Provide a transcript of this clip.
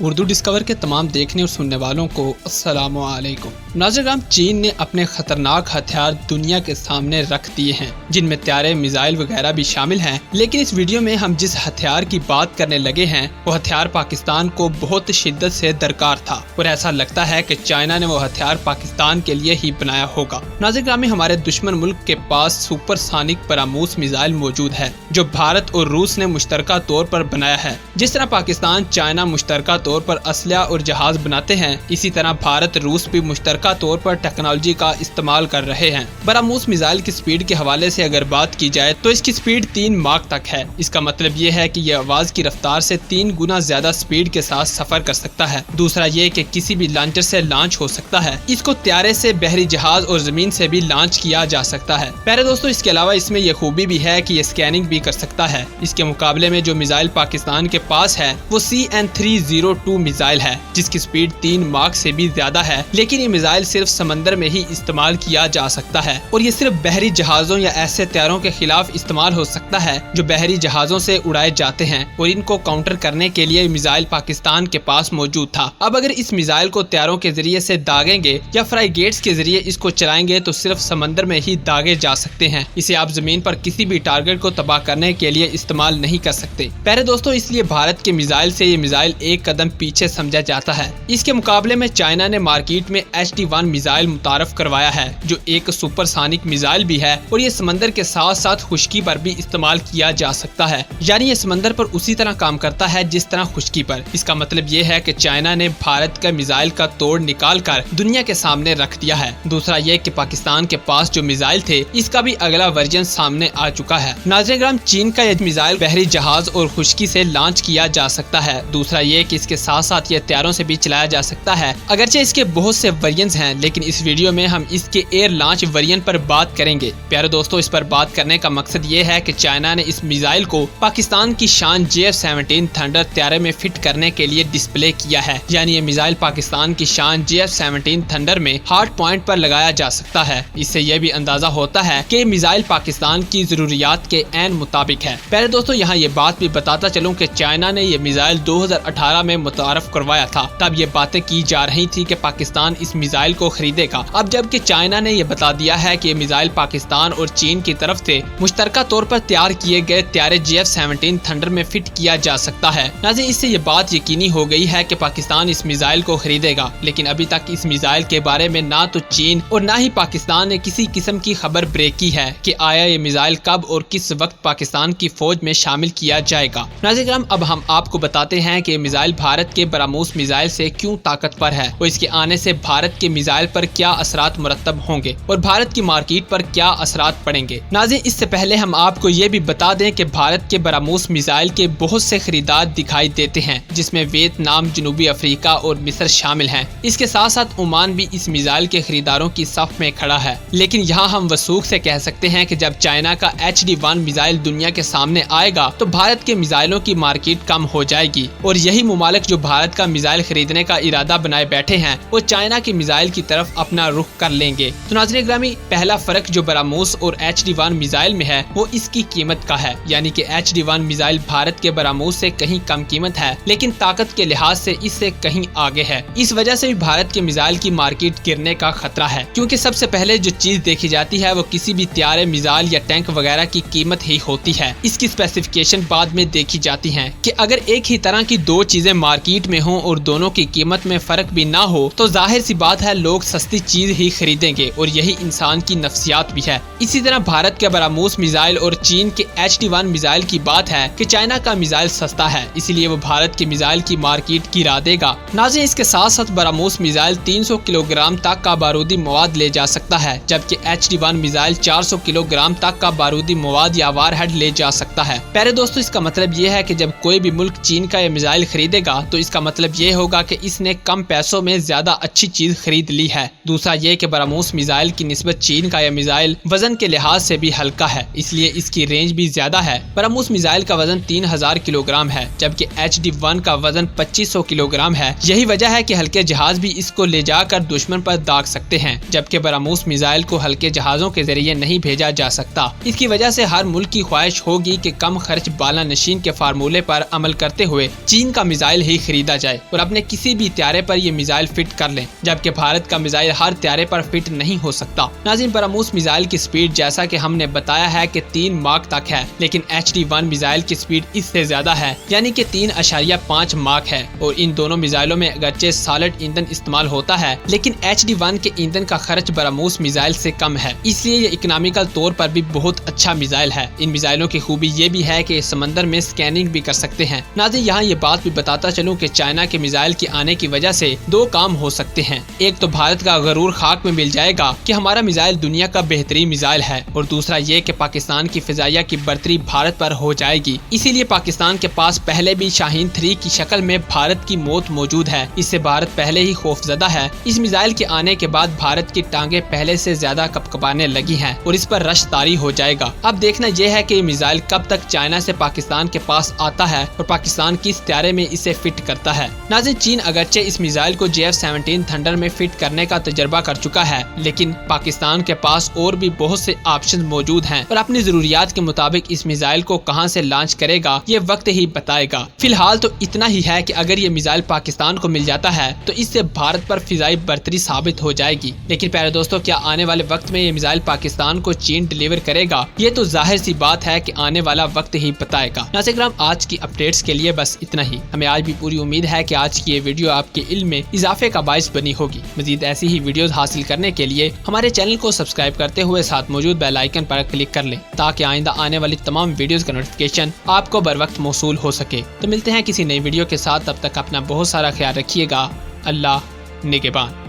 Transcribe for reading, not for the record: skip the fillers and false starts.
Urdu discover के तमाम देखने और सुनने वालों को अस्सलामु अलैकुम। नाज़रीन, चीन ने अपने खतरनाक हथियार दुनिया के सामने रख दिए हैं, जिनमें त्यारे, मिसाइल वगैरह भी शामिल हैं। लेकिन इस वीडियो में हम जिस हथियार की बात करने लगे हैं वो हथियार पाकिस्तान को बहुत शिद्दत से दरकार था और ऐसा लगता है कि चाइना ने वो हथियार पाकिस्तान के लिए ही बनाया होगा। नाज़रीन, हमारे दुश्मन मुल्क के पास सुपरसोनिक ब्रह्मोस मिसाइल मौजूद है जो भारत और रूस ने मुश्तरका तौर पर बनाया है। जिस तरह पाकिस्तान चाइना मुश्तरका तौर पर असलहा और जहाज बनाते हैं, इसी तरह भारत रूस भी मुश्तरका तौर पर टेक्नोलॉजी का इस्तेमाल कर रहे हैं। ब्रह्मोस मिसाइल की स्पीड के हवाले से अगर बात की जाए तो इसकी स्पीड 3 माक तक है। इसका मतलब ये है कि यह आवाज की रफ्तार से 3 गुना ज्यादा स्पीड के साथ सफर कर सकता है। दूसरा ये कि किसी भी लॉन्चर से लॉन्च हो सकता है। इसको त्यारे से, बहरी जहाज और जमीन से भी लॉन्च किया जा सकता है। प्यारे दोस्तों, इसके अलावा इसमें यह खूबी भी है कि ये स्कैनिंग भी कर सकता है। इसके मुकाबले में जो मिसाइल पाकिस्तान के पास है वो CN-302 मिसाइल है, जिसकी स्पीड 3 माक से भी ज्यादा है। लेकिन ये मिसाइल सिर्फ समंदर में ही इस्तेमाल किया जा सकता है और ये सिर्फ बहरी जहाजों या ऐसे त्यारों के खिलाफ इस्तेमाल हो सकता है जो बहरी जहाजों से उड़ाए जाते हैं, और इनको काउंटर करने के लिए मिसाइल पाकिस्तान के पास मौजूद था। अब अगर इस मिसाइल को त्यारों के जरिए से दागेंगे या फ्राइगेट्स के जरिए इसको चलाएंगे तो सिर्फ समंदर में ही दागे जा सकते हैं। इसे आप जमीन पर किसी भी टारगेट को तबाह करने के लिए इस्तेमाल नहीं कर सकते। प्यारे दोस्तों, इसलिए भारत के मिसाइल से ये मिसाइल एक कदम पीछे समझा जाता है। इसके मुकाबले में चाइना ने मार्केट में HD-1 मिसाइल मुतारफ करवाया है, जो एक सुपरसोनिक मिसाइल भी है और ये समंदर के साथ साथ खुश्की पर भी इस्तेमाल किया जा सकता है। यानी ये समंदर पर उसी तरह काम करता है जिस तरह खुश्की पर। इसका मतलब ये है कि चाइना ने भारत का मिसाइल का तोड़ निकाल कर दुनिया के सामने रख दिया है। दूसरा ये कि पाकिस्तान के पास जो मिसाइल थे इसका भी अगला वर्जन सामने आ चुका है। नाज़रीन, चीन का यह मिसाइल बहरी जहाज और खुश्की से लॉन्च किया जा सकता है। दूसरा ये कि इसके साथ साथ ये त्यारों से भी चलाया जा सकता है। अगरचे इसके बहुत से वेरिएंट्स हैं, लेकिन इस वीडियो में हम इसके एयर लॉन्च वेरिएंट पर बात करेंगे। प्यारे दोस्तों, इस पर बात करने का मकसद ये है कि चाइना ने इस मिसाइल को पाकिस्तान की शान JF-17 थंडर त्यारे में फिट करने के लिए डिस्प्ले किया है। यानी ये मिसाइल पाकिस्तान की शान JF-17 थंडर में हार्ड पॉइंट पर लगाया जा सकता है। इससे यह भी अंदाजा होता है कि मिसाइल पाकिस्तान की जरूरियात के ऐन मुताबिक है। प्यारे दोस्तों, यहाँ ये बात भी बताता चलूं कि चाइना ने ये मिसाइल 2018 में मुतारफ करवाया था। तब ये बातें की जा रही थी कि पाकिस्तान इस मिसाइल को खरीदेगा। अब जबकि चाइना ने ये बता दिया है कि ये मिसाइल पाकिस्तान और चीन की तरफ से मुश्तरका तौर पर तैयार किए गए त्यारे JF-17 थंडर में फिट किया जा सकता है। नाज़रीन, इससे ये बात यकीनी हो गई है कि पाकिस्तान इस मिसाइल को खरीदेगा। लेकिन अभी तक इस मिसाइल के बारे में ना तो चीन और ना ही पाकिस्तान ने किसी किस्म की खबर ब्रेक की है कि आया ये मिसाइल कब और किस वक्त पाकिस्तान की फौज में शामिल किया जाएगा। नाज़रीन, अब हम आपको बताते हैं कि मिसाइल भारत के ब्रह्मोस मिसाइल से क्यों ताकतवर है और इसके आने से भारत के मिसाइल पर क्या असरात मुरतब होंगे और भारत की मार्केट पर क्या असरात पड़ेंगे। नाज़रीन, इससे पहले हम आपको ये भी बता दें कि भारत के ब्रह्मोस मिसाइल के बहुत से खरीदार दिखाई देते हैं, जिसमें वियतनाम, जनूबी अफ्रीका और मिस्र शामिल हैं। इसके साथ साथ ओमान भी इस मिसाइल के खरीदारों की सफ में खड़ा है। लेकिन यहाँ हम वसूख से कह सकते हैं कि जब चाइना का HD-1 मिसाइल दुनिया के सामने आएगा तो भारत के मिसाइलों की मार्केट कम हो जाएगी और यही मुमालिक जो भारत का मिसाइल खरीदने का इरादा बनाए बैठे हैं वो चाइना की मिसाइल की तरफ अपना रुख कर लेंगे। तो नाज़रीन ग्रामी, पहला फर्क जो ब्रह्मोस और HD-1 मिसाइल में है वो इसकी कीमत का है। यानी कि HD-1 मिसाइल भारत के ब्रह्मोस से कहीं कम कीमत है, लेकिन ताकत के लिहाज से इससे कहीं आगे है। इस वजह से भी भारत के मिसाइल की मार्केट गिरने का खतरा है, क्योंकि सबसे पहले जो चीज देखी जाती है वो किसी भी त्यारे, मिसाइल या टैंक वगैरह की कीमत ही होती है। इसकी स्पेसिफिकेशन बाद में देखी जाती है कि अगर एक ही तरह की दो चीजें मार्केट में हो और दोनों की कीमत में फर्क भी ना हो तो जाहिर सी बात है लोग सस्ती चीज ही खरीदेंगे, और यही इंसान की नफ्सियात भी है। इसी तरह भारत के ब्रह्मोस मिसाइल और चीन के HD-1 मिसाइल की बात है कि चाइना का मिसाइल सस्ता है, इसलिए वो भारत के मिसाइल की मार्केट गिरा देगा। नाज़रीन, इसके साथ साथ ब्रह्मोस मिसाइल 300 किलोग्राम तक का बारूदी मवाद ले जा सकता है, जबकि HD-1 मिसाइल 400 किलोग्राम तक का बारूदी मवाद या वारहेड ले जा सकता है। प्यारे दोस्तों, इसका मतलब ये है कि जब कोई भी मुल्क चीन का ये मिसाइल खरीदेगा तो इसका मतलब ये होगा कि इसने कम पैसों में ज्यादा अच्छी चीज खरीद ली है। दूसरा ये कि ब्रह्मोस मिसाइल की निस्बत चीन का यह मिसाइल वजन के लिहाज से भी हल्का है, इसलिए इसकी रेंज भी ज्यादा है। ब्रह्मोस मिसाइल का वजन 3000 किलोग्राम है, जबकि HD-1 का वजन 2500 किलोग्राम है। यही वजह है कि हल्के जहाज भी इसको ले जाकर दुश्मन पर दाग सकते हैं, जबकि ब्रह्मोस मिसाइल को हल्के जहाजों के जरिए नहीं भेजा जा सकता। इसकी वजह से हर मुल्क की ख्वाहिश होगी कि कम खर्च बाला नशीन के फार्मूले पर अमल करते हुए चीन का मिसाइल ही खरीदा जाए और अपने किसी भी त्यारे पर ये मिसाइल फिट कर लें, जबकि भारत का मिसाइल हर त्यारे पर फिट नहीं हो सकता। नाज़रीन, ब्रह्मोस मिसाइल की स्पीड जैसा कि हमने बताया है कि 3 माक तक है, लेकिन HD-1 मिसाइल की स्पीड इससे ज्यादा है, यानी कि 3.5 माक है। और इन दोनों मिसाइलों में अगरचे सॉलिड ईंधन इस्तेमाल होता है, लेकिन HD-1 के ईंधन का खर्च ब्रह्मोस मिसाइल से कम है, इसलिए ये इकोनॉमिकल तौर पर भी बहुत अच्छा मिसाइल है। इन मिसाइलों की खूबी ये भी है कि समंदर में स्कैनिंग भी कर सकते हैं। नाज़रीन, यहाँ ये बात भी बताता चलूं कि चाइना के मिसाइल के आने की वजह से 2 काम हो सकते हैं। एक तो भारत का गरूर खाक में मिल जाएगा कि हमारा मिसाइल दुनिया का बेहतरीन मिसाइल है, और दूसरा ये कि पाकिस्तान की फिजाइया की बर्तरी भारत पर हो जाएगी। इसीलिए पाकिस्तान के पास पहले भी शाहीन 3 की शक्ल में भारत की मौत मौजूद है। इससे भारत पहले ही खौफजदा है। इस मिसाइल के आने के बाद भारत की टांगे पहले से ज्यादा कपकपाने लगी हैं और इस पर रश तारी हो जाएगा। अब देखना यह है कि ये मिसाइल कब तक चाइना से पाकिस्तान के पास आता है और पाकिस्तान किस त्यारे में इसे फिट करता है। नाज़रीन, चीन अगरचे इस मिसाइल को JF-17 थंडर में फिट करने का तजर्बा कर चुका है, लेकिन पाकिस्तान के पास और भी बहुत से ऑप्शन मौजूद हैं और अपनी जरूरियात के मुताबिक इस मिसाइल को कहां से लॉन्च करेगा ये वक्त ही बताएगा। फिलहाल तो इतना ही है कि अगर ये मिसाइल पाकिस्तान को मिल जाता है तो इससे भारत पर फिजाई बर्तरी साबित हो जाएगी। लेकिन प्यारे दोस्तों, क्या आने वाले वक्त में ये मिसाइल पाकिस्तान को चीन डिलीवर करेगा? ये तो जाहिर सी बात है कि आने वाला वक्त ही बताएगा। नाज़रीन, आज की अपडेट्स के लिए बस इतना ही। हमें आज भी पूरी उम्मीद है कि आज की ये वीडियो आपके इल्म में इजाफे का बाइस बनी होगी। मजीद ऐसी ही वीडियोस हासिल करने के लिए हमारे चैनल को सब्सक्राइब करते हुए साथ मौजूद बेल आइकन पर क्लिक कर लें, ताकि आइंदा आने वाली तमाम वीडियोस का नोटिफिकेशन आपको बर वक्त मौसूल हो सके। तो मिलते हैं किसी नई वीडियो के साथ, तब तक अपना बहुत सारा ख्याल रखिएगा। अल्लाह निगहबान।